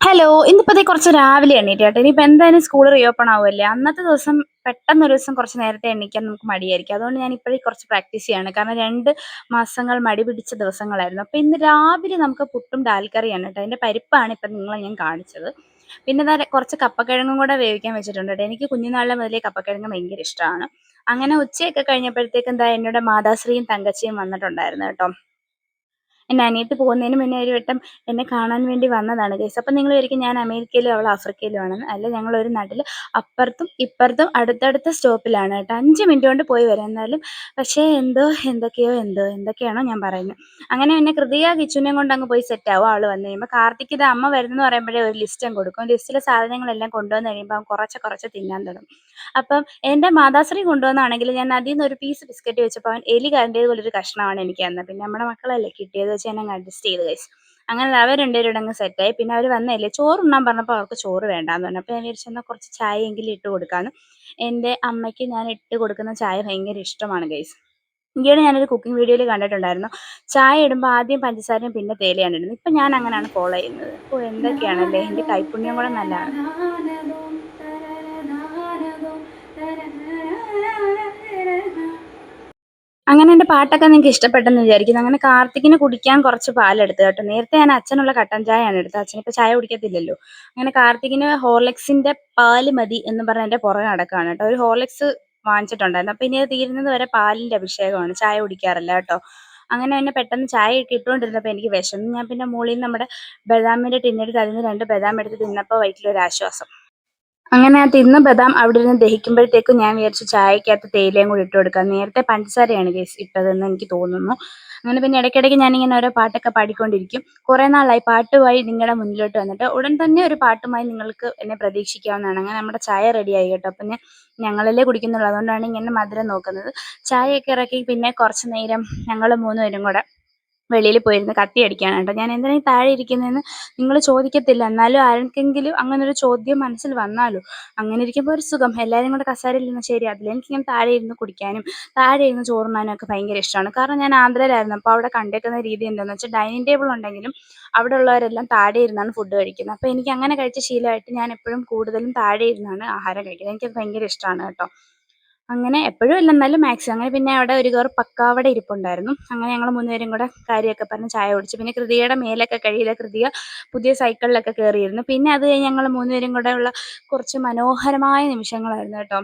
Hello. ഇന്നിപ്പോ ദേ കുറച്ച് രാവിലെ എണീറ്റ് കേട്ടോ. ഇനിയിപ്പോ എന്തായാലും സ്കൂൾ റീഓപ്പൺ ആവുമല്ലേ. അന്നത്തെ ദിവസം പെട്ടെന്നൊരു ദിവസം കുറച്ച് നേരത്തെ എണീക്കാൻ നമുക്ക് മടിയായിരിക്കും. അതുകൊണ്ട് ഞാൻ ഇപ്പോഴേ കുറച്ച് പ്രാക്ടീസ് ചെയ്യാണ്. കാരണം 2 മാസങ്ങൾ മടി പിടിച്ച ദിവസങ്ങളായിരുന്നു. അപ്പോൾ ഇന്ന് രാവിലെ നമുക്ക് പുട്ടും ഡാൽ കറിയാണ് കേട്ടോ. അതിന്റെ പരിപ്പാണ് ഇപ്പം നിങ്ങളെ ഞാൻ കാണിച്ചത്. പിന്നെ ദാ കുറച്ച് കപ്പക്കിഴങ്ങും കൂടെ വേവിക്കാൻ വെച്ചിട്ടുണ്ട് കേട്ടോ. എനിക്ക് കുഞ്ഞുനാളിലെ മുതലേ കപ്പക്കിഴങ്ങ് ഭയങ്കര ഇഷ്ടമാണ്. അങ്ങനെ ഉച്ചയൊക്കെ കഴിഞ്ഞപ്പോഴത്തേക്കും എന്താ എന്നോട് മാതാശ്രീയും തങ്കച്ചിയും വന്നിട്ടുണ്ടായിരുന്നു കേട്ടോ. എൻ്റെ അനിയത്തി പോകുന്നതിന് മുന്നേ ഒരു വട്ടം എന്നെ കാണാൻ വേണ്ടി വന്നതാണ് ഗൈസ്. അപ്പം നിങ്ങൾ വിചാരിക്കും ഞാൻ അമേരിക്കയിലും അവൾ ആഫ്രിക്കയിലും ആണെന്ന്. അല്ല, ഞങ്ങൾ ഒരു നാട്ടിൽ അപ്പുറത്തും ഇപ്പുറത്തും അടുത്തടുത്ത സ്റ്റോപ്പിലാണ് കേട്ടോ. 5 മിനിറ്റ് കൊണ്ട് പോയി വരാം എന്നാലും. പക്ഷേ എന്തൊക്കെയാണോ ഞാൻ പറയുന്നത്. അങ്ങനെ പിന്നെ കൃതിക കിച്ചുവിനെയും കൊണ്ട് അങ്ങ് പോയി സെറ്റ് ആവും. ആൾ വന്നു കഴിയുമ്പോൾ കാർത്തിക്കിൻ്റെ അമ്മ വരുന്നെന്ന് പറയുമ്പോഴേ ഒരു ലിസ്റ്റ് അങ്ങ് കൊടുക്കും. ലിസ്റ്റിലെ സാധനങ്ങളെല്ലാം കൊണ്ടുവന്ന് കഴിയുമ്പോൾ അവൻ കുറച്ച് കുറച്ച് തിന്നാൻ തുടങ്ങും. അപ്പം എൻ്റെ മാതാശ്രീ കൊണ്ടുവന്നാണെങ്കിൽ ഞാൻ അതിൽ നിന്ന് ഒരു പീസ് ബിസ്ക്കറ്റ് വെച്ചപ്പോൾ അവൻ എലി കരണ്ടിയത് പോലൊരു കഷ്ണമാണ് എനിക്ക് തന്നത്. പിന്നെ നമ്മുടെ മക്കളല്ലേ, കിട്ടിയത് വെച്ച് ഞാൻ അങ്ങ് അഡ്ജസ്റ്റ് ചെയ്ത് കഴിച്ചു. അങ്ങനെ അവർ രണ്ടുപേരും അങ്ങ് സെറ്റായി. പിന്നെ അവർ വന്നതല്ലേ, ചോറ് ഉണ്ണാൻ പറഞ്ഞപ്പോൾ അവർക്ക് ചോറ് വേണ്ടാന്ന് പറഞ്ഞു. അപ്പോൾ ഞാൻ വിചാരിച്ചു എന്നാൽ കുറച്ച് ചായയെങ്കിലും ഇട്ട് കൊടുക്കാമെന്ന്. എൻ്റെ അമ്മയ്ക്ക് ഞാൻ ഇട്ട് കൊടുക്കുന്ന ചായ ഭയങ്കര ഇഷ്ടമാണ് ഗൈസ്. ഈയിടെ ഞാനൊരു കുക്കിംഗ് വീഡിയോയിൽ കണ്ടിട്ടുണ്ടായിരുന്നു, ചായ ഇടുമ്പോൾ ആദ്യം പഞ്ചസാരയും പിന്നെ തേയിലയാണ് ഇടുന്നത്. ഇപ്പം ഞാൻ അങ്ങനെയാണ് ഫോളോ ചെയ്യുന്നത്. ഓ, എന്തൊക്കെയാണല്ലേ, എൻ്റെ കൈപ്പുണ്യം കൂടെ നല്ലതാണ്. അങ്ങനെ എൻ്റെ പാട്ടൊക്കെ നിങ്ങൾക്ക് ഇഷ്ടപ്പെട്ടെന്ന് വിചാരിക്കുന്നു. അങ്ങനെ കാർത്തികിന് കുടിക്കാൻ കുറച്ച് പാലെടുത്തു കേട്ടോ. നേരത്തെ ഞാൻ അച്ഛനുള്ള കട്ടൻ ചായയാണ് എടുത്തത്. അച്ഛനിപ്പോൾ ചായ കുടിക്കത്തില്ലല്ലോ. അങ്ങനെ കാർത്തികിന് ഹോർലിക്സിൻ്റെ പാല് മതി എന്ന് പറഞ്ഞ് എൻ്റെ പുറകെ നടക്കുകയാണ് കേട്ടോ. ഒരു ഹോർലിക്സ് വാങ്ങിച്ചിട്ടുണ്ടായിരുന്നു. അപ്പോൾ ഇനി അത് തീരുന്നത് വരെ പാലിൻ്റെ അഭിഷേകമാണ്, ചായ കുടിക്കാറില്ല കേട്ടോ. അങ്ങനെ പിന്നെ പെട്ടെന്ന് ചായ ഒക്കെ ഇട്ടുകൊണ്ടിരുന്നപ്പോൾ എനിക്ക് വിശന്നു. ഞാൻ പിന്നെ മുകളിൽ നിന്ന് നമ്മുടെ ബദാമിൻ്റെ ടിന്നെടുത്ത് അതിൽ നിന്ന് 2 ബദാം എടുത്ത് തിന്നപ്പോൾ വയറ്റിലൊരു ആശ്വാസം. അങ്ങനെ ആ തിന്ന ബദാം അവിടെ ഇരുന്ന് ദഹിക്കുമ്പോഴത്തേക്കും ഞാൻ വിചാരിച്ചു ചായക്കകത്ത് തേയിലയും കൂടി ഇട്ട് കൊടുക്കാം. നേരത്തെ പഞ്ചസാരയാണ് ഗൈസ് ഇട്ടതെന്ന് എനിക്ക് തോന്നുന്നു. അങ്ങനെ പിന്നെ ഇടയ്ക്കിടയ്ക്ക് ഞാനിങ്ങനെ ഓരോ പാട്ടൊക്കെ പാടിക്കൊണ്ടിരിക്കും. കുറേ നാളായി പാട്ടുമായി നിങ്ങളുടെ മുന്നിലോട്ട് വന്നിട്ട്. ഉടൻ തന്നെ ഒരു പാട്ടുമായി നിങ്ങൾക്ക് എന്നെ പ്രതീക്ഷിക്കാവുന്നതാണ്. അങ്ങനെ നമ്മുടെ ചായ റെഡിയായി കേട്ടോ. അപ്പം ഞങ്ങളല്ലേ കുടിക്കുന്നുള്ളൂ, അതുകൊണ്ടാണ് ഇങ്ങനെ മധുരം നോക്കുന്നത്. ചായയൊക്കെ ഇറക്കി പിന്നെ കുറച്ച് നേരം ഞങ്ങൾ 3 പേരും കൂടെ വെളിയിൽ പോയിരുന്ന് കത്തി അടിക്കുകയാണ് കേട്ടോ. ഞാൻ എന്തിനാ ഈ താഴെ ഇരിക്കുന്നതെന്ന് നിങ്ങൾ ചോദിക്കത്തില്ല. എന്നാലും ആർക്കെങ്കിലും അങ്ങനൊരു ചോദ്യം മനസ്സിൽ വന്നാലോ. അങ്ങനെ ഇരിക്കുമ്പോൾ ഒരു സുഖം. എല്ലാവരും കൂടെ കസേരയിൽ ഇരുന്ന് ശരിയാകത്തില്ല. എനിക്കിങ്ങനെ താഴെ ഇരുന്ന് കുടിക്കാനും താഴെ ഇരുന്ന് ചോറുണ്ണാനും ഒക്കെ ഭയങ്കര ഇഷ്ടമാണ്. കാരണം ഞാൻ ആന്ധ്രയിലായിരുന്നു. അപ്പോൾ അവിടെ കണ്ടേക്കുന്ന രീതി എന്താണെന്ന് വെച്ചാൽ ഡൈനിങ് ടേബിൾ ഉണ്ടെങ്കിലും അവിടെ ഉള്ളവരെല്ലാം താഴെ ഇരുന്നാണ് ഫുഡ് കഴിക്കുന്നത്. അപ്പോൾ എനിക്ക് അങ്ങനെ കഴിച്ച ശീലമായിട്ട് ഞാൻ എപ്പോഴും കൂടുതലും താഴെ ഇരുന്നാണ് ആഹാരം കഴിക്കുന്നത്. എനിക്കത് ഭയങ്കര ഇഷ്ടമാണ് കേട്ടോ. അങ്ങനെ എപ്പോഴും ഇല്ല, എന്നാലും മാക്സിമം. അങ്ങനെ പിന്നെ അവിടെ ഒരു കവർ പക്കാവട ഇരിപ്പുണ്ടായിരുന്നു. അങ്ങനെ ഞങ്ങൾ 3 പേരും കൂടെ കാര്യമൊക്കെ പറഞ്ഞ് ചായ കുടിച്ചു. പിന്നെ കൃതികയുടെ മേലൊക്കെ കഴുകിയത്, കൃതിക പുതിയ സൈക്കിളിലൊക്കെ കയറിയിരുന്നു. പിന്നെ അത് കഴിഞ്ഞ് ഞങ്ങൾ 3 പേരും കൂടെ ഉള്ള കുറച്ച് മനോഹരമായ നിമിഷങ്ങളായിരുന്നു കേട്ടോ.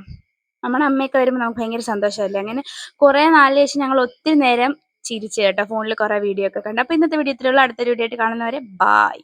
നമ്മുടെ അമ്മയൊക്കെ വരുമ്പോൾ നമുക്ക് ഭയങ്കര സന്തോഷമല്ലേ. അങ്ങനെ കുറേ നാളിന് ശേഷം ഞങ്ങൾ ഒത്തിരി നേരം ചിരിച്ചു കേട്ടോ. ഫോണിൽ കുറേ വീഡിയോ ഒക്കെ കണ്ടു. അപ്പോൾ ഇന്നത്തെ വീഡിയോ ഇത്രയേ ഉള്ളൂ. അടുത്തൊരു വീഡിയോ ആയിട്ട് കാണുന്നവരെ ബായ്.